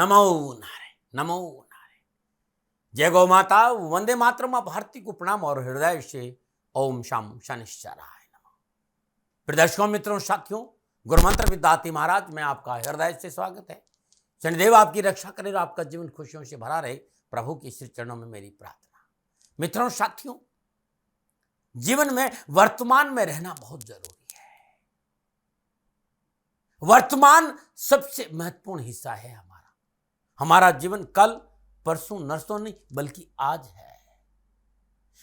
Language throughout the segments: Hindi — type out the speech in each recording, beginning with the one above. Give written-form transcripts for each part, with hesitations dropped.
नमो नारायण, नमो नारायण। जय गौ माता, वंदे मातरम। आप भारती को प्रणाम और हृदय से ओम शाम शनिश्चराय नमः। प्रदर्शकों, मित्रों, साथियों, गुरुमंत्र विद्यार्थी महाराज में आपका हृदय से स्वागत है। शनिदेव आपकी रक्षा करे और आपका जीवन खुशियों से भरा रहे, प्रभु के श्री चरणों में मेरी प्रार्थना। मित्रों, साथियों, जीवन में वर्तमान में रहना बहुत जरूरी है। वर्तमान सबसे महत्वपूर्ण हिस्सा है हमारा जीवन कल परसों नरसों नहीं बल्कि आज है।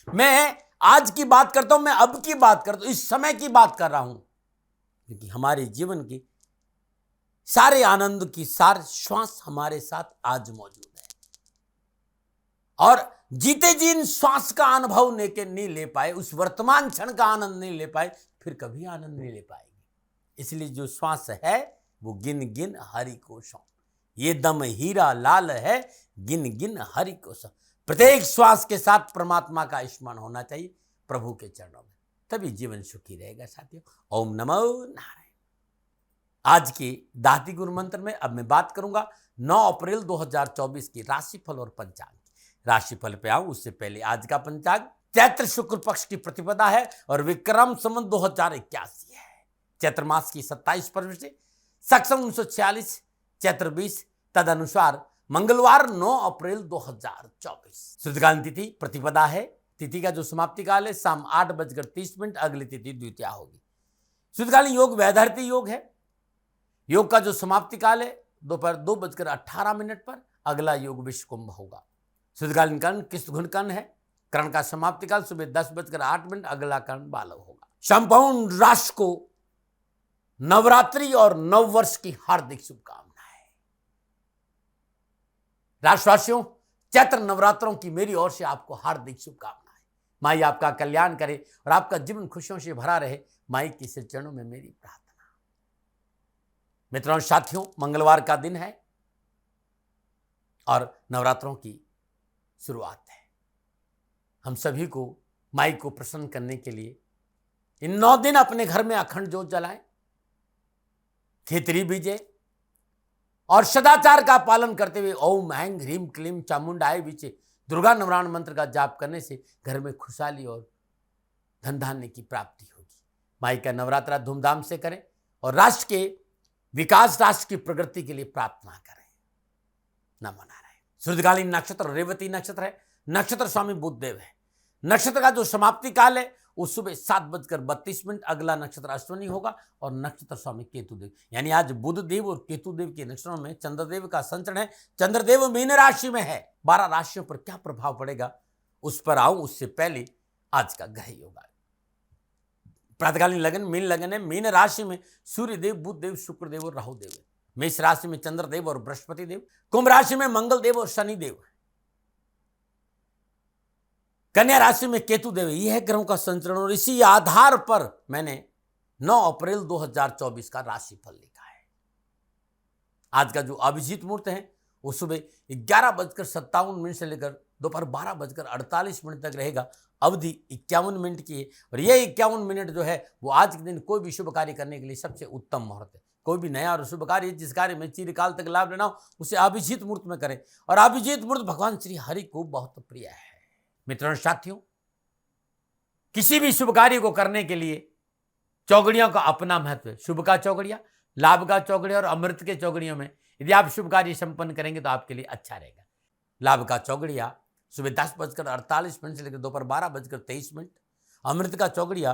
मैं आज की बात करता हूं, मैं अब की बात करता हूं, इस समय की बात कर रहा हूं, क्योंकि हमारे जीवन की सारे आनंद की सार श्वास हमारे साथ आज मौजूद है। और जीते जी इन श्वास का अनुभव नहीं ले पाए, उस वर्तमान क्षण का आनंद नहीं ले पाए, फिर कभी आनंद नहीं ले पाएंगे। इसलिए जो श्वास है वो गिन गिन हरि को सौंप। ये दम हीरा लाल है, गिन गिन हरि को सौंप। प्रत्येक श्वास के साथ परमात्मा का स्मरण होना चाहिए प्रभु के चरणों में, तभी जीवन सुखी रहेगा। साथियों, ओम नमो नारायण। आज की दाती गुरु मंत्र में अब मैं बात करूंगा 9 अप्रैल 2024 की राशिफल और पंचांग। राशिफल पे आऊं उससे पहले आज का पंचांग चैत्र शुक्ल पक्ष की प्रतिपदा है और विक्रम संवत 2081 है। चैत्र मास की 27 फरवरी से सक्षम 1946 चैत्र 20 तदनुसार मंगलवार 9 अप्रैल 2024। शुद्धकालीन तिथि प्रतिपदा है। तिथि का जो समाप्ति काल है शाम 8:30, अगली तिथि द्वितीया होगी। शुद्धकालीन योग वैधारती योग है। योग का जो समाप्ति काल है दोपहर 2:18 पर, अगला योग विश्व कुंभ होगा। शुद्धकालीन कर्ण किस गुण कर्ण है। कर्ण का समाप्ति काल सुबह 10:08, अगला कर्ण बालव होगा। संपूर्ण राष्ट्र को नवरात्रि और नववर्ष की हार्दिक शुभकामनाएं। राष्ट्रवासियों, चैत्र नवरात्रों की मेरी ओर से आपको हार्दिक शुभकामनाएं। माई आपका कल्याण करे और आपका जीवन खुशियों से भरा रहे, माई के श्री चरणों में मेरी प्रार्थना। मित्रों, साथियों, मंगलवार का दिन है और नवरात्रों की शुरुआत है। हम सभी को माई को प्रसन्न करने के लिए इन 9 दिन अपने घर में अखंड ज्योत जलाएं, खेतरी बीजे और सदाचार का पालन करते हुए ओम ऐं ह्रीम क्लीम चामुंडाय विचे दुर्गा नवराण मंत्र का जाप करने से घर में खुशहाली और धन धान्य की प्राप्ति होगी। माई का नवरात्रा धूमधाम से करें और राष्ट्र के विकास, राष्ट्र की प्रगति के लिए प्रार्थना करें। नमो नारायण। शुद्धकालीन नक्षत्र रेवती नक्षत्र है। नक्षत्र स्वामी बुधदेव है। नक्षत्र का जो समाप्ति काल है वो सुबह 7:32, अगला नक्षत्र अश्विनी होगा और नक्षत्र स्वामी केतुदेव, यानी आज बुधदेव और केतुदेव के नक्षत्रों में चंद्रदेव का संचरण है। चंद्रदेव मीन राशि में है। 12 राशियों पर क्या प्रभाव पड़ेगा उस पर आऊं, उससे पहले आज का ग्रह योग। प्रातकालीन लगन मीन लगन है। मीन राशि में सूर्यदेव, बुधदेव, शुक्रदेव और राहुदेव है। मेष राशि में चंद्रदेव और बृहस्पति देव। कुंभ राशि में मंगल देव और शनिदेव है। कन्या राशि में केतु देव। यह है ग्रहों का संचरण और इसी आधार पर मैंने 9 अप्रैल 2024 का राशिफल लिखा है। आज का जो अभिजीत मुहूर्त है वो सुबह 11:57 से लेकर दोपहर 12:48 तक रहेगा। अवधि 51 मिनट की है और यह 51 मिनट जो है वो आज के दिन कोई भी शुभ कार्य करने के लिए सबसे उत्तम मुहूर्त है। कोई भी नया और शुभ कार्य, जिस कार्य में चिरकाल तक लाभ लेना हो उसे अभिजीत मुहूर्त में करें और अभिजीत मुहूर्त भगवान श्री हरि को बहुत प्रिय है। मित्रों, साथियों, किसी भी शुभ कार्य को करने के लिए चौगड़ियों का अपना महत्व है। शुभ का चौगड़िया, लाभ का चौगड़िया और अमृत के चौगड़ियों में यदि आप शुभ कार्य संपन्न करेंगे तो आपके लिए अच्छा रहेगा। लाभ का चौगड़िया सुबह 10:48 से लेकर दोपहर 12:23। अमृत का चौगड़िया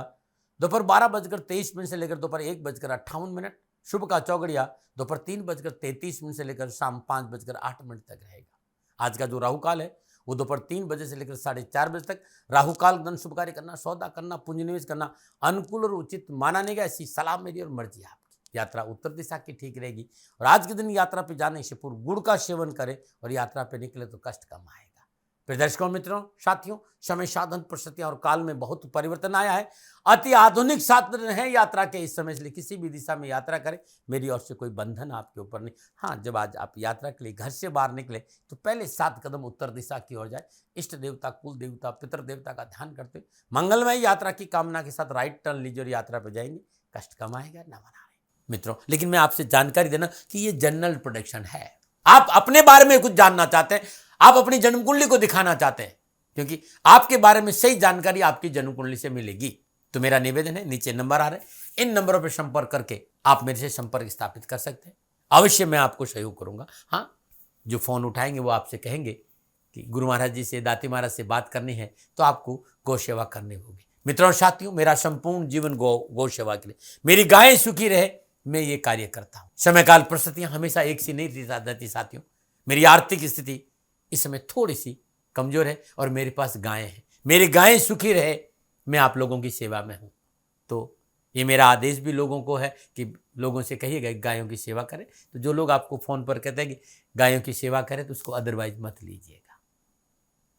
दोपहर 12:23 से लेकर दोपहर 1:58। शुभ का चौगड़िया दोपहर 3:33 से लेकर शाम 5:08 तक रहेगा। आज का जो राहु काल है वो दोपहर 3 बजे से लेकर 4:30 बजे तक। राहु काल धन शुभ कार्य करना, सौदा करना, पूंजी निवेश करना अनुकूल और उचित माना नहीं गया। ऐसी सलाह मेरी और मर्जी आपकी। यात्रा उत्तर दिशा की ठीक रहेगी और आज के दिन यात्रा पे जाने से पूर्व गुड़ का सेवन करें और यात्रा पे निकले तो कष्ट कम आएगा। प्रदर्शकों, मित्रों, साथियों, समय, साधन, परिस्थितियां और काल में बहुत परिवर्तन आया है। अति आधुनिक साधन है यात्रा के इस समय, इसलिए किसी भी दिशा में यात्रा करें, मेरी ओर से कोई बंधन आपके ऊपर नहीं। हाँ, जब आज आप यात्रा के लिए घर से बाहर निकले तो पहले 7 कदम उत्तर दिशा की ओर जाए। इष्ट देवता, कुल देवता, पितृ देवता का ध्यान करते हुए मंगलमय यात्रा की कामना के साथ राइट टर्न लीजिए और यात्रा पर जाएंगे, कष्ट कम आएगा। नमो नारायण। मित्रों, लेकिन मैं आपसे जानकारी देना कि ये जनरल प्रोडिक्शन है। आप अपने बारे में कुछ जानना चाहते हैं, आप अपनी जन्म कुंडली को दिखाना चाहते हैं, क्योंकि आपके बारे में सही जानकारी आपकी जन्म कुंडली से मिलेगी। तो मेरा निवेदन है, नीचे नंबर आ रहे हैं, इन नंबरों पर संपर्क करके आप मेरे से संपर्क स्थापित कर सकते हैं। अवश्य मैं आपको सहयोग करूंगा। हाँ, जो फोन उठाएंगे वो आपसे कहेंगे कि गुरु महाराज जी से, दाती महाराज से बात करनी है तो आपको गौ सेवा करनी होगी। मित्रों और साथियों, मेरा संपूर्ण जीवन गौ सेवा के लिए, मेरी गायें सुखी रहे, मैं ये कार्य करता हूं। समय काल परिस्थितियां हमेशा एक सी नहीं रहती साथियों। मेरी आर्थिक स्थिति इस समय थोड़ी सी कमजोर है और मेरे पास गायें हैं। मेरी गायें सुखी रहे, मैं आप लोगों की सेवा में हूं। तो ये मेरा आदेश भी लोगों को है कि लोगों से कहिएगा गायों की सेवा करें। तो जो लोग आपको फोन पर कहते हैं कि गायों की सेवा करें, तो उसको अदरवाइज मत लीजिएगा,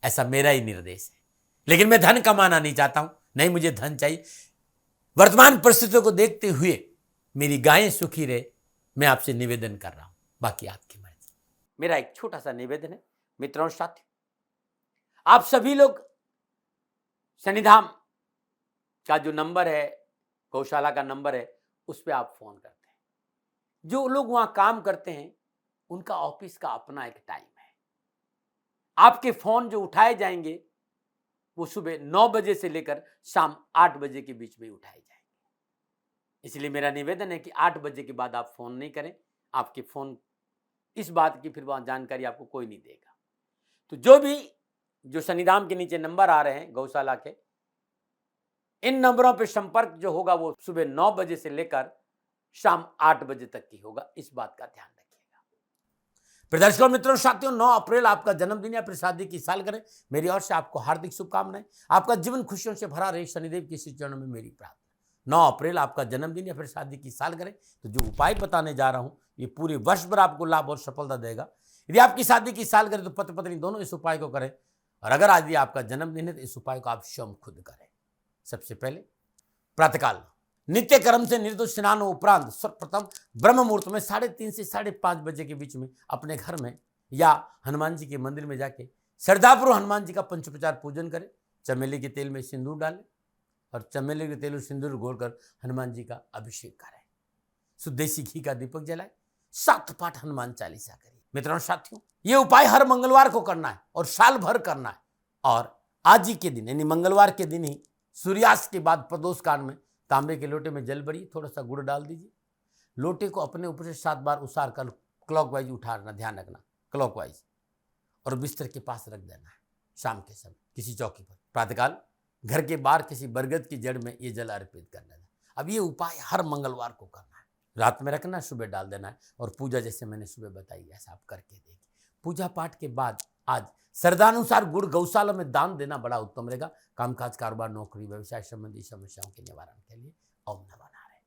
ऐसा मेरा ही निर्देश है। लेकिन मैं धन कमाना नहीं चाहता हूं, नहीं मुझे धन चाहिए। वर्तमान परिस्थितियों को देखते हुए मेरी गायें सुखी रहे, मैं आपसे निवेदन कर रहा हूं, बाकी आपकी मर्जी। मेरा एक छोटा सा निवेदन है मित्रों और साथियों, आप सभी लोग शनिधाम का जो नंबर है, गौशाला का नंबर है, उस पर आप फोन करते हैं। जो लोग वहां काम करते हैं उनका ऑफिस का अपना एक टाइम है। आपके फोन जो उठाए जाएंगे वो सुबह 9 बजे से लेकर शाम 8 बजे के बीच में उठाए जाएंगे। इसलिए मेरा निवेदन है कि 8 बजे के बाद आप फोन नहीं करें। आपके फोन इस बात की फिर वहां जानकारी आपको कोई नहीं देगा। तो जो शनिधाम के नीचे नंबर आ रहे हैं गौशाला के, इन नंबरों पर संपर्क जो होगा वो सुबह 9 बजे से लेकर शाम 8 बजे तक की होगा। इस बात का ध्यान रखिएगा। प्रदर्शकों, मित्रों, साथियों, 9 अप्रैल आपका जन्मदिन या फिर शादी की सालगिरह, मेरी ओर से आपको हार्दिक शुभकामनाएं। आपका जीवन खुशियों से भरा रहे, शनिदेव के श्री चरणों में मेरी प्रार्थना। 9 अप्रैल आपका जन्मदिन या फिर शादी की सालगिरह, तो जो उपाय बताने जा रहा हूं ये पूरे वर्ष भर आपको लाभ और सफलता देगा। यदि आपकी शादी की सालगिरह तो पति पत्नी दोनों इस उपाय को करें, और अगर आज ये आपका जन्मदिन है तो इस उपाय को आप स्वयं खुद करें। सबसे पहले प्रातःकाल नित्य कर्म से निर्दोष स्नान उपरांत सर्वप्रथम ब्रह्म मुहूर्त में 3:30 से 5:30 बजे के बीच में अपने घर में या हनुमान जी के मंदिर में जाके श्रद्धापूर्वक हनुमान जी का पंचोपचार पूजन करें। चमेली के तेल में सिंदूर डालें और चमेली के तेल में सिंदूर घोलकर हनुमान जी का अभिषेक करें। शुद्ध देसी घी का दीपक जलाएं, 7 पाठ हनुमान चालीसा करिए। मित्रों साथियों, ये उपाय हर मंगलवार को करना है और साल भर करना है। और आज ही के दिन यानी मंगलवार के दिन ही सूर्यास्त के बाद प्रदोष काल में तांबे के लोटे में जल भरिए, थोड़ा सा गुड़ डाल दीजिए। लोटे को अपने ऊपर से 7 बार उसार कर क्लॉकवाइज उठाना, ध्यान रखना क्लॉकवाइज, और बिस्तर के पास रख देना है शाम के समय किसी चौकी पर। प्रातःकाल घर के बाहर किसी बरगद की जड़ में ये जल अर्पित कर देना। अब ये उपाय हर मंगलवार को करना है। रात में रखना, सुबह डाल देना है। और पूजा जैसे मैंने सुबह बताई ऐसा आप करके देखिए। पूजा पाठ के बाद आज श्रद्धानुसार गुड़ गौशाला में दान देना बड़ा उत्तम रहेगा। कामकाज, कारोबार, नौकरी, व्यवसाय संबंधी समस्याओं के निवारण के लिए ओम नमः नारायण।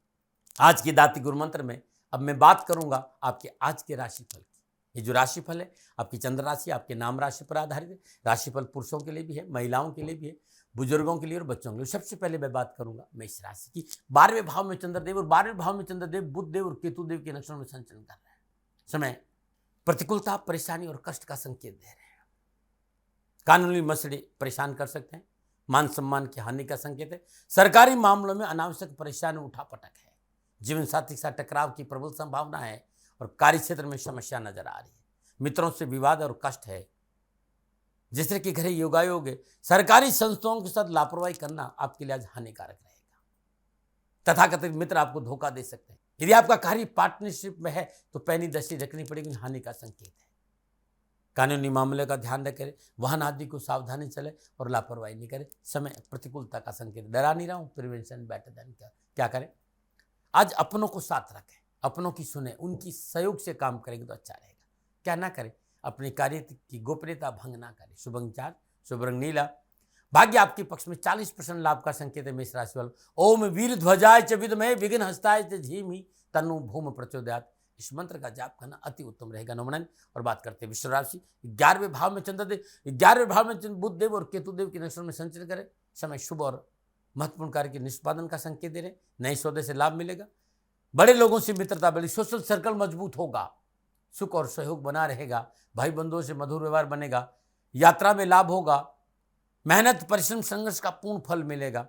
आज की दाती गुरु मंत्र में अब मैं बात करूंगा आपके आज के राशिफल की। ये जो राशिफल है आपकी चंद्र राशि, आपके नाम राशि पर आधारित है। राशिफल पुरुषों के लिए भी है, महिलाओं के लिए भी है, बुजुर्गों के लिए और बच्चों के लिए। सबसे पहले मैं बात करूंगा मेष राशि की। 12वें भाव में चंद्रदेव, और 12वें भाव में चंद्रदेव बुध देव और केतु देव के नक्षत्रों में संचरण कर रहे हैं। समय प्रतिकूलता, परेशानी और कष्ट का संकेत दे रहे हैं। कानूनी मसले परेशान कर सकते हैं। मान सम्मान की हानि का संकेत है। सरकारी मामलों में अनावश्यक परेशानी उठापटक है। जीवन साथी के साथ टकराव की प्रबल संभावना है और कार्य क्षेत्र में समस्या नजर आ रही है। मित्रों से विवाद और कष्ट है। जैसे कि घरे योगायोग है। सरकारी संस्थाओं के साथ लापरवाही करना आपके लिए आज हानिकारक रहेगा। तथाकथित मित्र आपको धोखा दे सकते हैं। यदि आपका कार्य पार्टनरशिप में है तो पैनी दृष्टि रखनी पड़ेगी, हानि का संकेत है। कानूनी मामले का ध्यान रखें, वाहन आदि को सावधानी चले और लापरवाही नहीं करें। समय प्रतिकूलता का संकेत, डरा नहीं रहा हूं, प्रिवेंशन बेटर देन क्या करें। आज अपनों को साथ रखें, अपनों की सुने, उनकी सहयोग से काम करेंगे तो अच्छा रहेगा। क्या ना करें, अपने कार्य की गोपनीयता भंग ना करें। शुभ अंक 4, शुभ रंग नीला। भाग्य आपके पक्ष में, 40% लाभ का संकेत है मेष राशि वालों। ओम वीर ध्वजाय च विद्महे विघ्न हस्ताय च धीमहि तन्नो भूम प्रचोदयात्। इस मंत्र का जाप करना अति उत्तम रहेगा। नमन। और बात करते हैं विश्व राशि। 11वें भाव में चंद्रदेव, 11वें भाव में बुध देव और केतु देव के नक्षत्र में संचरण करें। समय शुभ और महत्वपूर्ण कार्य के निष्पादन का संकेत दे रहे। नए सौदे से लाभ मिलेगा। बड़े लोगों से मित्रता बढ़ी, सोशल सर्कल मजबूत होगा। सुख और सहयोग बना रहेगा। भाई बंधुओं से मधुर व्यवहार बनेगा। यात्रा में लाभ होगा। मेहनत, परिश्रम, संघर्ष का पूर्ण फल मिलेगा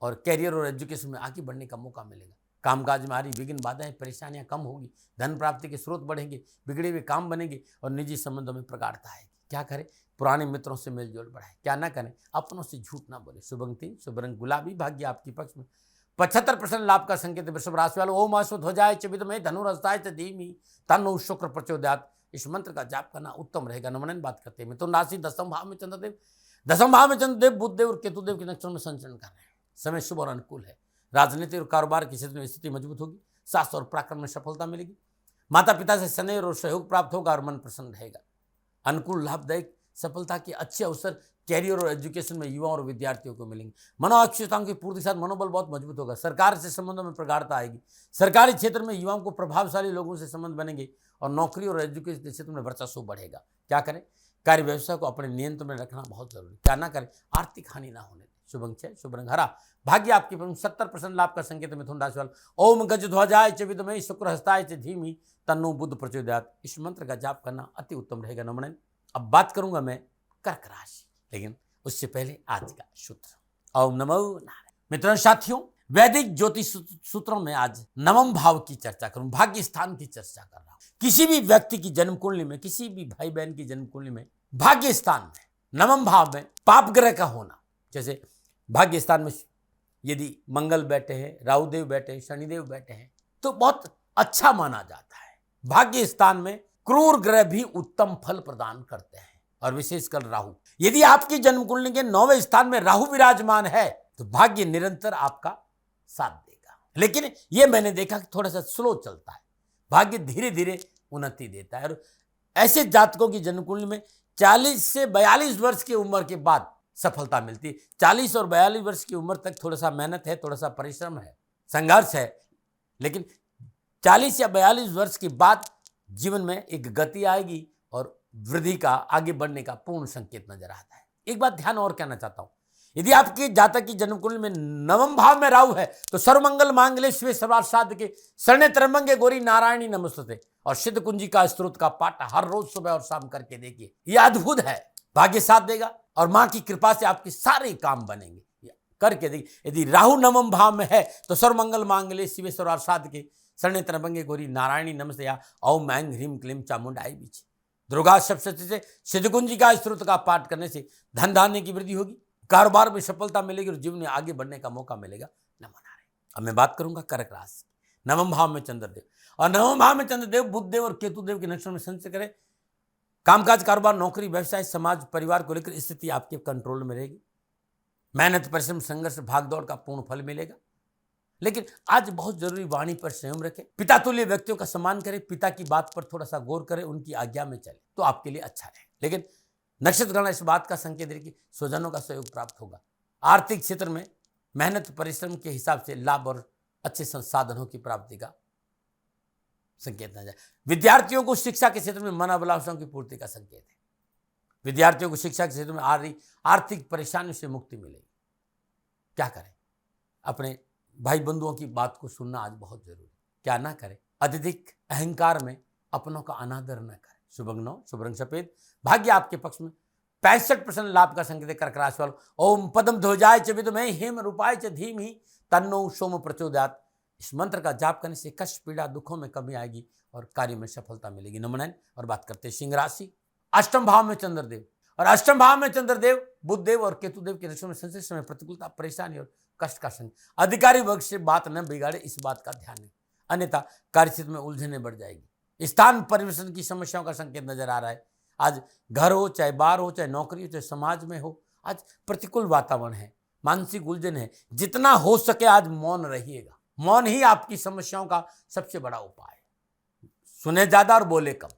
और कैरियर और एजुकेशन में आगे बढ़ने का मौका मिलेगा। कामकाज में आ रही विघ्न बाधाएं परेशानियां कम होगी, धन प्राप्ति के स्रोत बढ़ेंगे, बिगड़े हुए काम बनेंगे और निजी संबंधों में प्रगाढ़ता आएगी। क्या करें? पुराने मित्रों से मेलजोल बढ़ाए। क्या ना करें? अपनों से झूठ ना बोले। शुभ अंक 3, शुभ रंग गुलाबी, भाग्य आपके पक्ष में। 75% लाभ का संकेत है वृषभ राशि वालों। ओम अश्वत्थ हो जाए विद्महे धनुर्हस्ताय च धीमहि तन्नो शुक्र प्रचोदयात्। इस मंत्र का जाप करना उत्तम रहेगा। नमन बात करते हैं मिथुन राशि, 10वें भाव में चंद्रदेव, 10वें भाव में चंद्रदेव बुधदेव और केतुदेव के नक्षत्र में संचरण कर रहे हैं। समय शुभ और अनुकूल है। राजनीति और कारोबार के क्षेत्र में स्थिति मजबूत होगी। शास्त्र और पराक्रम में सफलता मिलेगी। माता पिता से स्नेह और सहयोग प्राप्त होगा और मन प्रसन्न रहेगा। अनुकूल लाभदायक सफलता के अच्छे अवसर कैरियर और एजुकेशन में युवाओं और विद्यार्थियों को मिलेंगे। मनोअक्षताओं की पूर्ति के साथ मनोबल बहुत मजबूत होगा। सरकार से संबंधों में प्रगाढ़ता आएगी। सरकारी क्षेत्र में युवाओं को प्रभावशाली लोगों से संबंध बनेंगे और नौकरी और एजुकेशन के क्षेत्र में वर्चस्व बढ़ेगा। क्या करें? कार्य व्यवसाय को अपने नियंत्रण में रखना बहुत जरूरी। क्या ना करें? आर्थिक हानि ना होने दें। शुभ अंक 6, शुभ रंग हरा, भाग्य आपके 70% लाभ का संकेत मिथुन राशि वाला। ओम गजध्वजाय च विद्महे शुक्रहस्ताय च धीमहि तन्नो बुध प्रचोदयात्। इस मंत्र का जाप करना अति उत्तम रहेगा। नमन। अब बात करूंगा मैं कर्क राशि, लेकिन उससे पहले आज का सूत्र। ओम नमो नारायण। मित्रों साथियों, वैदिक ज्योतिष सूत्रों में आज नवम भाव की चर्चा करूं, भाग्य स्थान की चर्चा कर रहा हूं। किसी भी व्यक्ति की जन्म कुंडली में, किसी भी भाई बहन की जन्म कुंडली में भाग्य स्थान में नवम भाव में पाप ग्रह का होना, जैसे भाग्य स्थान में यदि मंगल बैठे हैं, राहुदेव बैठे हैं, शनिदेव बैठे हैं, तो बहुत अच्छा माना जाता है। भाग्य स्थान में क्रूर ग्रह भी उत्तम फल प्रदान करते हैं और विशेषकर राहु। यदि आपकी जन्म कुंडली के 9वें स्थान में राहु विराजमान है तो भाग्य निरंतर आपका साथ देगा। लेकिन यह मैंने देखा कि थोड़ा सा स्लो चलता है, भाग्य धीरे धीरे उन्नति देता है। और ऐसे जातकों की जन्म कुंडली में 40 से 42 वर्ष की उम्र के बाद सफलता मिलती है। 40 और 42 वर्ष की उम्र तक थोड़ा सा मेहनत है, थोड़ा सा परिश्रम है, संघर्ष है, लेकिन 40 या 42 वर्ष के बाद जीवन में एक गति आएगी और वृद्धि का, आगे बढ़ने का पूर्ण संकेत नजर आता है। एक बात ध्यान और कहना चाहता हूं, यदि आपके जातक की जन्म कुंडली में नवम भाव में राहु है तो सर्वमंगल मांगल्ये शिवे सर्वार्थ साधके शरण्ये त्र्यंबके गौरी नारायणी नमोस्तुते और सिद्ध कुंजी का स्तोत्र का पाठ हर रोज सुबह और शाम करके देखिए, यह अद्भुत है। भाग्य साथ देगा और मां की कृपा से आपके सारे काम बनेंगे। करके देखिए, यदि राहु नवम भाव में है तो सर्वमंगल मांगल्ये शिवे सर्वार्थ साधके शरण्ये त्र्यंबके गौरी नारायणी नमस्ते या ओम ऐं ह्रीं क्लीं चामुंडाई बीच दुर्गा शब्द से सिद्धकुंजी का स्तोत्र का पाठ करने से धन धान्य की वृद्धि होगी, कारोबार में सफलता मिलेगी और जीवन में आगे बढ़ने का मौका मिलेगा। नमन नारायण। अब मैं बात करूंगा कर्क राशि, नवम भाव में चंद्रदेव, और नवम भाव में चंद्रदेव बुधदेव और केतुदेव के नक्षत्र में संचय करें। कामकाज, कारोबार, नौकरी, व्यवसाय, समाज, परिवार को लेकर स्थिति आपके कंट्रोल में रहेगी। मेहनत, परिश्रम, संघर्ष, भागदौड़ का पूर्ण फल मिलेगा। लेकिन आज बहुत जरूरी वाणी पर संयम रखें। पिता तुल्य व्यक्तियों का सम्मान करें, पिता की बात पर थोड़ा सा गौर करें, उनकी आज्ञा में चले तो आपके लिए अच्छा रहे। लेकिन नक्षत्र गणना इस बात का संकेत दे कि स्वजनों का सहयोग प्राप्त होगा। आर्थिक क्षेत्र में मेहनत परिश्रम के हिसाब से लाभ और अच्छे संसाधनों की प्राप्ति का संकेत न जाए। विद्यार्थियों को शिक्षा के क्षेत्र में मनोभिलाषाओं की पूर्ति का संकेत है। विद्यार्थियों को शिक्षा के क्षेत्र में आ रही आर्थिक परेशानियों से मुक्ति मिलेगी। क्या करें? अपने भाई बंधुओं की बात को सुनना आज बहुत जरूरी। क्या ना करें? अत्यधिक अहंकार में अपनों का अनादर न करें। शुभ अंक 9, शुभ रंग सफेद, भाग्य आपके पक्ष में। 65% लाभ का संकेत कर्क राशि वालों। ओम पद्म ध्वजाय च विद्महे हेम रूपाय च धीमहि तन्नो सोम प्रचोदयात्। इस मंत्र का जाप करने से कष्ट, पीड़ा, दुखों में कमी आएगी और कार्य में सफलता मिलेगी। नमन। और बात करते हैं सिंह राशि, अष्टम भाव में चंद्रदेव, और अष्टम भाव में चंद्रदेव बुधदेव और केतुदेव के नक्षत्र में संचय समय प्रतिकूलता, परेशानी और कष्ट का संकेत। अधिकारी वर्ग से बात न बिगाड़े, इस बात का ध्यान है, अन्यथा कार्यक्षेत्र में उलझने बढ़ जाएगी। स्थान परिवर्तन की समस्याओं का संकेत नजर आ रहा है। आज घर हो, चाहे बाहर हो, चाहे नौकरी हो, चाहे समाज में हो, आज प्रतिकूल वातावरण है, मानसिक उलझन है। जितना हो सके आज मौन रहिएगा। मौन ही आपकी समस्याओं का सबसे बड़ा उपाय है। सुने ज्यादा और बोले कम।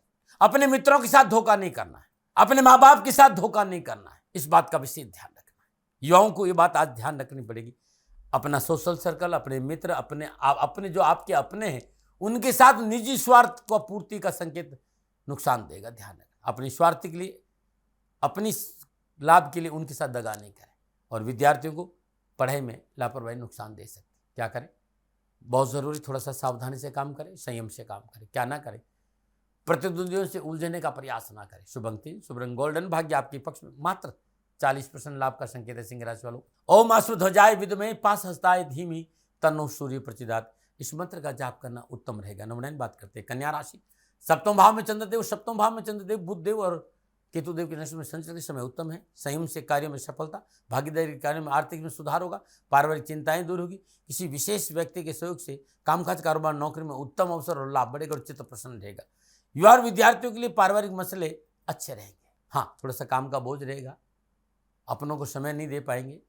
अपने मित्रों के साथ धोखा नहीं करना है, अपने माँ बाप के साथ धोखा नहीं करना है, इस बात का विशेष ध्यान रखना है। युवाओं को ये बात आज ध्यान रखनी पड़ेगी। अपना सोशल सर्कल, अपने मित्र, अपने जो आपके अपने हैं, उनके साथ निजी स्वार्थ को पूर्ति का संकेत नुकसान देगा। ध्यान रखना, अपनी स्वार्थ के लिए, अपनी लाभ के लिए उनके साथ दगा नहीं करें। और विद्यार्थियों को पढ़ाई में लापरवाही नुकसान दे सकती। क्या करें? बहुत जरूरी, थोड़ा सा सावधानी से काम करें, संयम से काम करें। क्या ना करें? प्रतिद्वंदियों से उलझने का प्रयास ना करें। शुभ अंक 3, शुभ रंग गोल्डन, भाग्य आपके पक्ष में। मात्र 40% लाभ का संकेत है सिंह राशि वालों। ओम अश्वत्थ ध्वजाय विद्महे पाशहस्ताय धीमहि तन्नो सूर्य प्रचोदयात्। इस मंत्र का जाप करना उत्तम रहेगा। नंबर 9 बात करते हैं कन्या राशि। सप्तम भाव में चंद्रदेव, सप्तम भाव में चंद्रदेव, बुधदेव और केतुदेव के नक्षत्र में संचरण के समय उत्तम है। संयम से कार्यों में सफलता, भागीदारी के कार्यों में आर्थिक में सुधार होगा, पारिवारिक चिंताएं दूर होगी, किसी विशेष व्यक्ति के सहयोग से कामकाज कारोबार नौकरी में उत्तम अवसर और लाभ बढ़ेगा और चित्त प्रसन्न रहेगा। युवा और विद्यार्थियों के लिए पारिवारिक मसले अच्छे रहेंगे। हाँ, थोड़ा सा काम का बोझ रहेगा, अपनों को समय नहीं दे पाएंगे,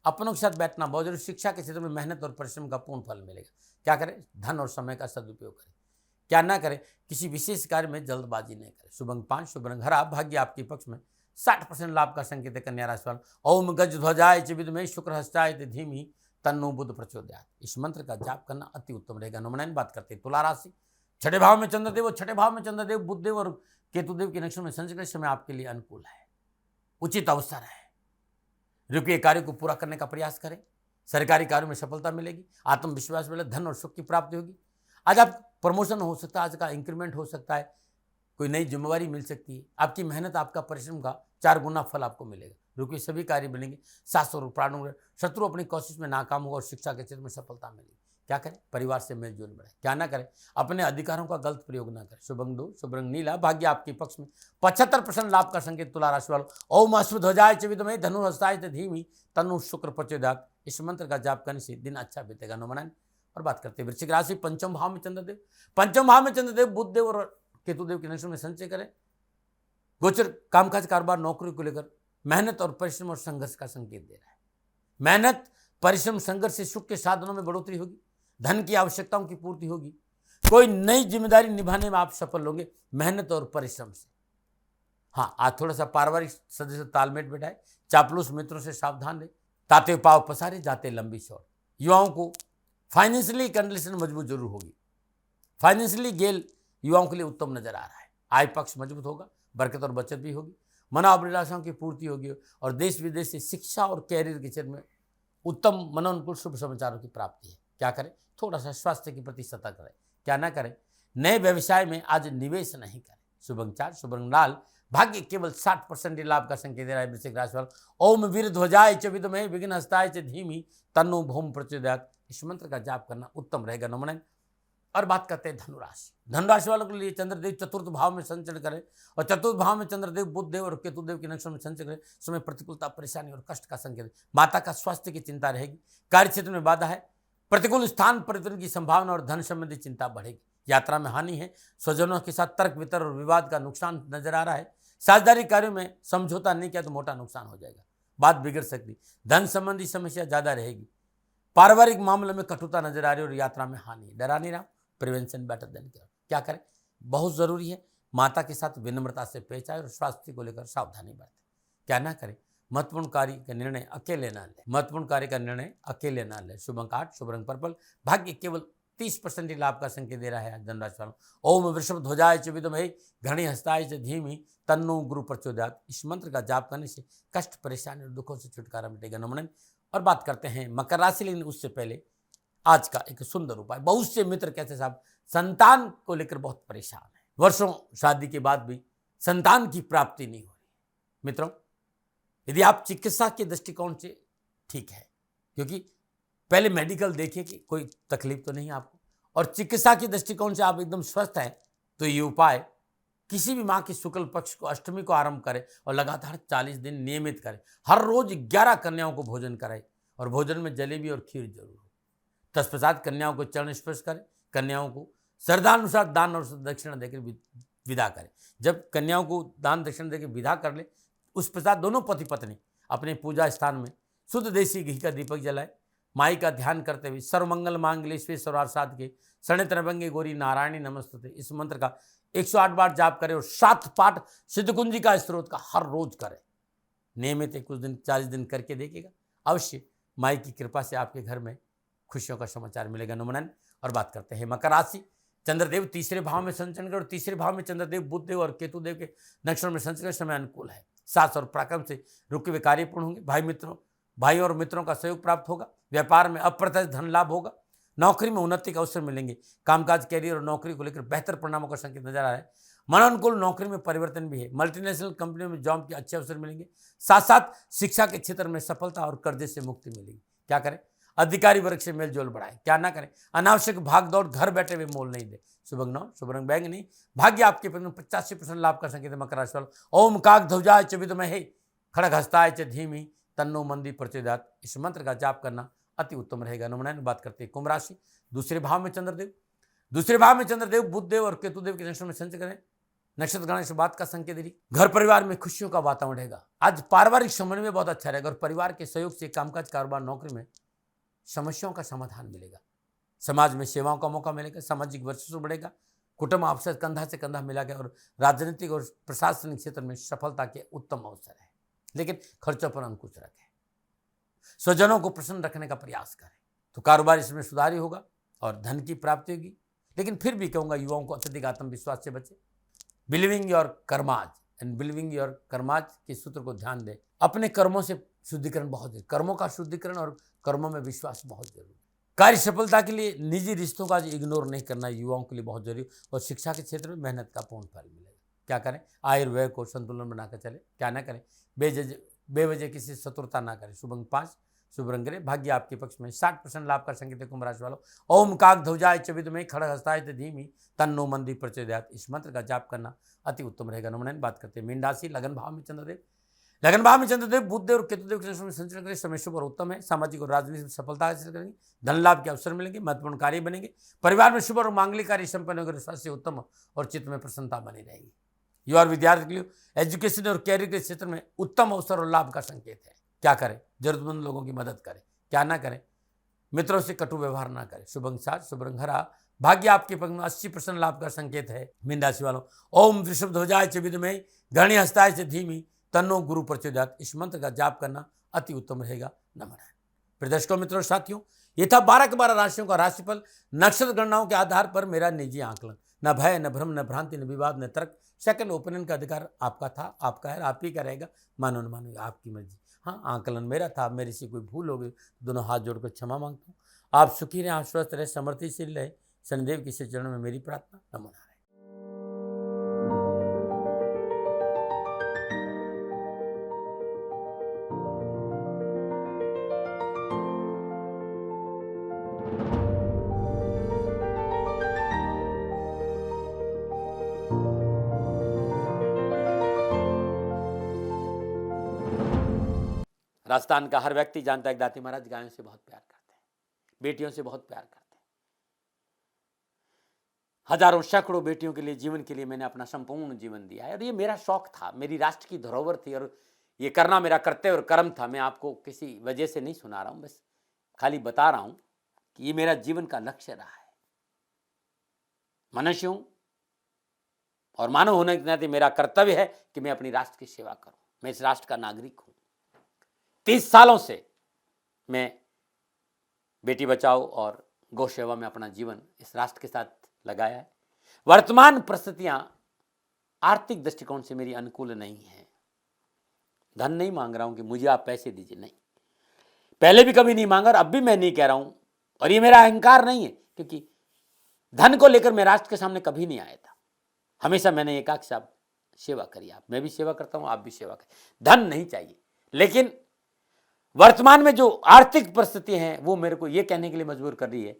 अपनों के साथ बैठना बहुत जरूरी। शिक्षा के क्षेत्र में मेहनत और परिश्रम का पूर्ण फल मिलेगा। क्या करें? धन और समय का सदुपयोग करें। क्या ना करें? किसी विशेष कार्य में जल्दबाजी नहीं करें। शुभ अंक 5, शुभ रंग हरा, भाग्य आपके पक्ष में। 60% लाभ का संकेत है कन्या राशि वाला। ओम गज ध्वजाय च विद्महे शुक्र हस्ताय च धीमहि तन्नो बुध प्रचोदयात्। इस मंत्र का जाप करना अति उत्तम रहेगा। नंबर 9 बात करते हैं तुला राशि। छठे भाव में चंद्रदेव और छठे भाव में चंद्रदेव, बुधदेव और केतुदेव के नक्षत्र में संचरण समय आपके लिए अनुकूल है, उचित अवसर है। रुके कार्य को पूरा करने का प्रयास करें। सरकारी कार्यों में सफलता मिलेगी, आत्मविश्वास मिलेगा, धन और सुख की प्राप्ति होगी। आज आप प्रमोशन हो सकता है, आज का इंक्रीमेंट हो सकता है, कोई नई जिम्मेवारी मिल सकती है। आपकी मेहनत, आपका परिश्रम का 4 गुना फल आपको मिलेगा। रुके सभी कार्य बनेंगे, सास और प्राणों, शत्रु अपनी कोशिश में नाकाम होगा और शिक्षा के क्षेत्र में सफलता मिलेगी। क्या करें? परिवार से मेलजोल बढ़ाए। क्या ना करें? अपने अधिकारों का गलत प्रयोग ना करें। शुभ अंक 2, शुभ रंग नीला, भाग्य आपके पक्ष में। 75% लाभ का संकेत तुला राशि वालों। ओम अश्वध्वजाय च विद्महे धनुर्हस्ताय च धीमहि तन्नो शुक्र प्रचोदयात्। इस मंत्र का जाप करने से दिन अच्छा बीतेगा। नंबर 9 और बात करते हैं वृश्चिक राशि। पंचम भाव में चंद्रदेव, पंचम भाव में चंद्रदेव, बुधदेव और केतुदेव के नक्षत्र में संचय करें। गोचर कामकाज कारोबार नौकरी को लेकर मेहनत और परिश्रम और संघर्ष का संकेत दे रहा है। मेहनत, परिश्रम, संघर्ष से सुख के साधनों में बढ़ोतरी होगी, धन की आवश्यकताओं की पूर्ति होगी, कोई नई जिम्मेदारी निभाने में आप सफल होंगे मेहनत और परिश्रम से। हाँ, आज थोड़ा सा पारिवारिक सदस्य तालमेल बैठाए, चापलूस मित्रों से सावधान रहे, ताते पाव पसारे जाते लंबी शॉट। युवाओं को फाइनेंशियली कंडीशन मजबूत जरूर होगी। फाइनेंशियली गेल युवाओं के लिए उत्तम नजर आ रहा है। आय पक्ष मजबूत होगा, बरकत और बचत भी होगी, मनोअभिलाषाओं की पूर्ति होगी और देश विदेश से शिक्षा और कैरियर के क्षेत्र में उत्तम मनोनुकूल शुभ समाचारों की प्राप्ति है। क्या करें? थोड़ा सा स्वास्थ्य के प्रति सतर्क रहे। क्या ना करें? नए व्यवसाय में आज निवेश नहीं करें। शुभ अंक 4, शुभ रंग लाल, भाग्य केवल 60% लाभ का संकेत दे रहा है वृश्चिक राशि वाला। ओम वीर ध्वजाय च विद्महे विघ्नहस्ताय च धीमहि तन्नो भूम प्रचोदयात्। इस मंत्र का जाप करना उत्तम रहेगा। नंबर 9 और बात करते हैं धनुराशि। धनुराशि वालों के लिए चंद्रदेव चतुर्थ भाव में संचरण करें और चतुर्थ भाव में चंद्रदेव, बुधदेव और केतुदेव के नक्षत्र में संचरण करें। समय प्रतिकूलता, परेशानी और कष्ट का संकेत। माता का स्वास्थ्य की चिंता रहेगी, कार्य क्षेत्र में बाधा है, प्रतिकूल स्थान परिवर्तन की संभावना और धन संबंधी चिंता बढ़ेगी। यात्रा में हानि है, स्वजनों के साथ तर्क वितर्क और विवाद का नुकसान नजर आ रहा है। साझेदारी कार्यों में समझौता नहीं किया तो मोटा नुकसान हो जाएगा, बात बिगड़ सकती। धन संबंधी समस्या ज्यादा रहेगी, पारिवारिक मामलों में कटुता नजर आ रही है और यात्रा में हानि। डरा नहीं रहा, प्रिवेंशन बेटर देन केयर। क्या करें? बहुत जरूरी है माता के साथ विनम्रता से पेश आए और स्वास्थ्य को लेकर सावधानी बरतें। क्या ना करें? महत्वपूर्ण कार्य का निर्णय अकेले ना ले, महत्वपूर्ण कार्य का निर्णय अकेले ना ले। शुभ अंक 8, शुभ रंग पर्पल, भाग्य केवल 30% ही लाभ का संकेत दे रहा है धनुराशि वालों। ओम वृषभ ध्वजाय च विद्महे घृणी हस्ताय च धीमहि तन्नो गुरु प्रचोदयात्। इस मंत्र का जाप करने से कष्ट, परेशानी और दुखों से छुटकारा मिलेगा। नमन। और बात करते हैं मकर राशि, लेकिन उससे पहले आज का एक सुंदर उपाय। बहुत से मित्र कहते साहब संतान को लेकर बहुत परेशान है, वर्षों शादी के बाद भी संतान की प्राप्ति नहीं हो रही। मित्रों, यदि आप चिकित्सा के दृष्टिकोण से ठीक है, क्योंकि पहले मेडिकल देखिए कि कोई तकलीफ तो नहीं है आपको, और चिकित्सा के दृष्टिकोण से आप एकदम स्वस्थ हैं, तो ये उपाय किसी भी माह के शुक्ल पक्ष को अष्टमी को आरंभ करें और लगातार 40 दिन नियमित करें। हर रोज 11 कन्याओं को भोजन कराएं और भोजन में जलेबी और खीर जरूर हो। तत्पश्चात कन्याओं को चरण स्पर्श करें, कन्याओं को श्रद्धानुसार दान और दक्षिणा देकर विदा करें। जब कन्याओं को दान दक्षिणा देकर विदा कर ले, उस पश्चात दोनों पति पत्नी अपने पूजा स्थान में शुद्ध देसी घी का दीपक जलाए, माई का ध्यान करते हुए सर्वमंगल मांगल्ये सर्वार्थ साधके शरण्य त्र्यंबके गौरी नारायणी नमस्तुते, इस मंत्र का 108 बार जाप करें और 7 पाठ सिद्धकुंजिका स्त्रोत का हर रोज करें। नियमित कुछ दिन 40 दिन करके देखिएगा, अवश्य माई की कृपा से आपके घर में खुशियों का समाचार मिलेगा। नमन। और बात करते हैं मकर राशि। चंद्रदेव तीसरे भाव में संचरण कर और तीसरे भाव में चंद्रदेव, बुधदेव और केतुदेव के नक्षत्र में संचरण समय अनुकूल है। सास और पराक्रम से रुके हुए कार्य पूर्ण होंगे। भाई और मित्रों का सहयोग प्राप्त होगा। व्यापार में अप्रत्यक्ष धन लाभ होगा। नौकरी में उन्नति का अवसर मिलेंगे। कामकाज, कैरियर और नौकरी को लेकर बेहतर परिणामों का संकेत नजर आ रहा है। मनोनुकूल नौकरी में परिवर्तन भी है। मल्टीनेशनल कंपनियों में जॉब के अच्छे अवसर मिलेंगे। साथ साथ शिक्षा के क्षेत्र में सफलता और कर्जे से मुक्ति मिलेगी। क्या करें? अधिकारी वर्ग से मेलजोल बढ़ाए, क्या ना करें, अनावश्यक भाग दौड़ घर बैठे हुए मोल नहीं दे। शुभ अंग 9, शुभ रंग बैंगनी, भाग्य आपके 85% लाभ कर संकेत मकर राशि वालों। ओम काक ध्वजाय च विद्महे खड़ग हस्ताय च धीमहि तन्नो मंदी प्रचोदयात्, इस मंत्र का जाप करना अति उत्तम रहेगा। नमूना बात करते हैं कुंभ राशि, दूसरे भाव में चंद्रदेव बुधदेव और केतुदेव के नक्षत्र में संचय करें। नक्षत्र गणना से बात का संकेत दे, घर परिवार में खुशियों का वातावरण रहेगा। आज पारिवारिक समन्वय बहुत अच्छा रहेगा और परिवार के सहयोग से कामकाज कारोबार नौकरी में समस्याओं का समाधान मिलेगा। समाज में सेवाओं का मौका मिलेगा, सामाजिक वर्चस्व बढ़ेगा, कुटुंब आपसे कंधा से कंधा मिला गया और राजनीतिक और प्रशासनिक क्षेत्र में सफलता के उत्तम अवसर है। लेकिन खर्चों पर अंकुश रखें, स्वजनों को प्रसन्न रखने का प्रयास करें तो कारोबार इसमें सुधार ही होगा और धन की प्राप्ति होगी। लेकिन फिर भी कहूँगा युवाओं को अत्यधिक आत्मविश्वास से बचे। Believing your karmas and believing your karmas के सूत्र को ध्यान दें। अपने कर्मों से शुद्धिकरण बहुत जरूरी, कर्मों का शुद्धिकरण और कर्मों में विश्वास बहुत जरूरी। कार्य सफलता के लिए निजी रिश्तों का इग्नोर नहीं करना युवाओं के लिए बहुत जरूरी और शिक्षा के क्षेत्र में मेहनत का पूर्ण फल मिलेगा। क्या करें, आयुर्वेद को संतुलन बनाकर चले, क्या ना करें, बेवजह किसी शत्रुता ना करें। शुभ अंक 5, शुभ रंग ग्रे, भाग्य आपके पक्ष में 60% लाभ कर संकेत कुंभ राशि वालों। ओम काक ध्वजाय च विद्महे खड़ग हस्ताय च धीमहि तन्नो मंदी प्रचोदयात्, इस मंत्र का जाप करना अति उत्तम रहेगा। नमूना बात करते हैं मीन राशि, लगन भाव में चंद्रदेव बुधदेव और केतुदेव के नक्षत्र में संचरण करें। समय शुभ और उत्तम है, सामाजिक और राजनीतिक सफलता हासिल करेंगे, धन लाभ के अवसर मिलेंगे, महत्वपूर्ण कार्य बनेंगे, परिवार में शुभ और मांगलिक कार्य संपन्न होकर स्वास्थ्य उत्तम और चित्त में प्रसन्नता बनी रहेगी। युवा विद्यार्थी के लिए एजुकेशन और कैरियर के क्षेत्र में उत्तम अवसर और लाभ का संकेत है। क्या करें, जरूरतमंद लोगों की मदद करें, क्या ना करें, मित्रों से कटु व्यवहार ना करें। शुभ अंक 7, शुभ रंग हरा, भाग्य आपके पक्ष में 80% लाभ का संकेत है। मीन राशि वालों, ओम वृषभ ध्वजाय च विद्महे गणि हस्ताय च धीमहि तन्नो गुरु प्रचोदयात्, इस मंत्र का जाप करना अति उत्तम रहेगा। नमन। प्रदर्शकों, मित्रों, साथियों, ये था 12 के 12 राशियों का राशिफल नक्षत्र गणनाओं के आधार पर मेरा निजी आकलन। न भय, न भ्रम, न भ्रांति, न विवाद, न तर्क, सेकंड ओपिनियन का अधिकार आपका था, आपका है, आप ही का रहेगा। मानो न मानो आपकी मर्जी। हाँ, आकलन मेरा था, मेरे से कोई भूल हो गई दोनों हाथ जोड़कर क्षमा मांगता हूँ। आप सुखी रहें, आप स्वस्थ रहे, समृद्धिशील रहे, शनिदेव के चरणों में मेरी प्रार्थना। नमो नारायण। राजस्थान का हर व्यक्ति जानता है दाती महाराज गायों से बहुत प्यार करते हैं, बेटियों से बहुत प्यार करते हैं। हजारों सैकड़ों बेटियों के लिए, जीवन के लिए मैंने अपना संपूर्ण जीवन दिया है और ये मेरा शौक था, मेरी राष्ट्र की धरोहर थी और ये करना मेरा कर्तव्य और कर्म था। मैं आपको किसी वजह से नहीं सुना रहा हूं, बस खाली बता रहा हूं कि ये मेरा जीवन का लक्ष्य रहा है। मनुष्य हूं और मानव होने के नाते मेरा कर्तव्य है कि मैं अपनी राष्ट्र की सेवा करूं। मैं इस राष्ट्र का नागरिक हूं। 30 सालों से मैं बेटी बचाओ और गौ सेवा में अपना जीवन इस राष्ट्र के साथ लगाया है। वर्तमान परिस्थितियां आर्थिक दृष्टिकोण से मेरी अनुकूल नहीं है। धन नहीं मांग रहा हूं कि मुझे आप पैसे दीजिए, नहीं, पहले भी कभी नहीं मांगा और अब भी मैं नहीं कह रहा हूं और ये मेरा अहंकार नहीं है, क्योंकि धन को लेकर मैं राष्ट्र के सामने कभी नहीं आया था। हमेशा मैंने ये कहा कि साहब सेवा करिए, आप, मैं भी सेवा करता हूं, आप भी सेवा करें, धन नहीं चाहिए। लेकिन वर्तमान में जो आर्थिक परिस्थिति हैं वो मेरे को ये कहने के लिए मजबूर कर रही है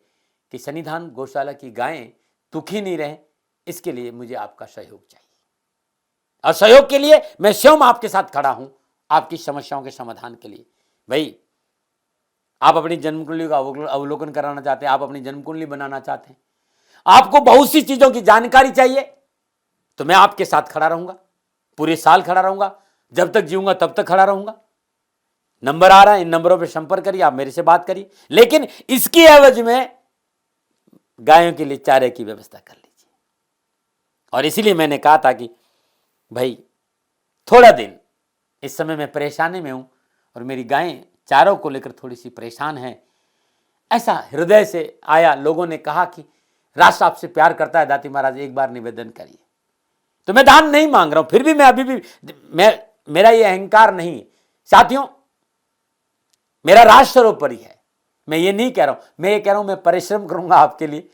कि सन्निधान गौशाला की गायें दुखी नहीं रहें, इसके लिए मुझे आपका सहयोग चाहिए और सहयोग के लिए मैं स्वयं आपके साथ खड़ा हूं, आपकी समस्याओं के समाधान के लिए। भाई, आप अपनी जन्म कुंडली का अवलोकन कराना चाहते हैं, आप अपनी जन्म कुंडली बनाना चाहते हैं, आपको बहुत सी चीजों की जानकारी चाहिए, तो मैं आपके साथ खड़ा रहूंगा, पूरे साल खड़ा रहूंगा, जब तक जीऊंगा तब तक खड़ा रहूंगा। नंबर आ रहा है, इन नंबरों पर संपर्क करिए, आप मेरे से बात करिए, लेकिन इसकी एवज में गायों के लिए चारे की व्यवस्था कर लीजिए। और इसीलिए मैंने कहा था कि भाई थोड़ा दिन इस समय मैं परेशानी में हूं और मेरी गायें चारों को लेकर थोड़ी सी परेशान हैं। ऐसा हृदय से आया, लोगों ने कहा कि राष्ट्र आपसे प्यार करता है दाती महाराज, एक बार निवेदन करिए। तो मैं दान नहीं मांग रहा हूं, फिर भी मैं अभी भी मेरा ये अहंकार नहीं है साथियों, मेरा राष्ट्र सर्वोपरि है। मैं ये नहीं कह रहा हूं, मैं ये कह रहा हूं मैं परिश्रम करूंगा आपके लिए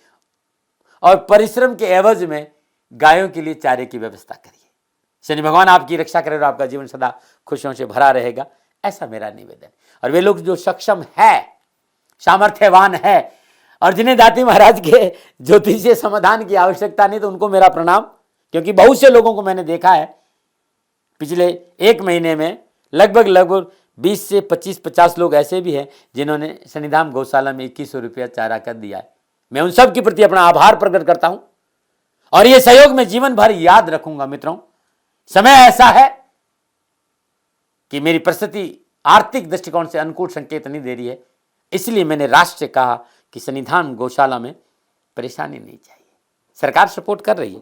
और परिश्रम के एवज में गायों के लिए चारे की व्यवस्था करिए। शनि भगवान आपकी रक्षा करे और आपका जीवन सदा खुशियों से भरा रहेगा, ऐसा मेरा निवेदन। और वे लोग जो सक्षम है, सामर्थ्यवान है और जिन्हें दाती महाराज के ज्योतिषीय समाधान की आवश्यकता नहीं, तो उनको मेरा प्रणाम। क्योंकि बहुत से लोगों को मैंने देखा है पिछले एक महीने में लगभग 20 से 25-50 लोग ऐसे भी हैं जिन्होंने शनिधाम गौशाला में 2100 रुपया चारा कर दिया है। मैं उन सब के प्रति अपना आभार प्रकट करता हूं और ये सहयोग मैं जीवन भर याद रखूंगा। मित्रों, समय ऐसा है कि मेरी परिस्थिति आर्थिक दृष्टिकोण से अनुकूल संकेत नहीं दे रही है, इसलिए मैंने राष्ट्र से कहा कि शनिधाम गौशाला में परेशानी नहीं चाहिए। सरकार सपोर्ट कर रही है,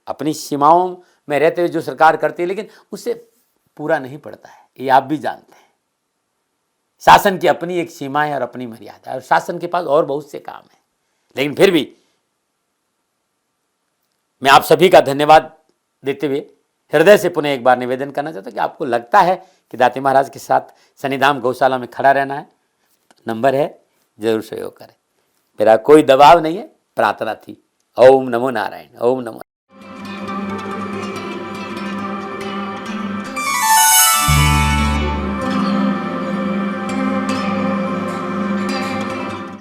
अपनी सीमाओं में रहते हुए जो सरकार करती है, लेकिन उससे पूरा नहीं पड़ता है, ये आप भी जानते हैं। शासन की अपनी एक सीमा है और अपनी मर्यादा है और शासन के पास और बहुत से काम है। लेकिन फिर भी मैं आप सभी का धन्यवाद देते हुए हृदय से पुनः एक बार निवेदन करना चाहता हूं कि आपको लगता है कि दाती महाराज के साथ शनिधाम गौशाला में खड़ा रहना है, तो नंबर है, जरूर सहयोग करें। मेरा कोई दबाव नहीं है, प्रार्थना थी। ओम नमो नारायण। ओम नमो।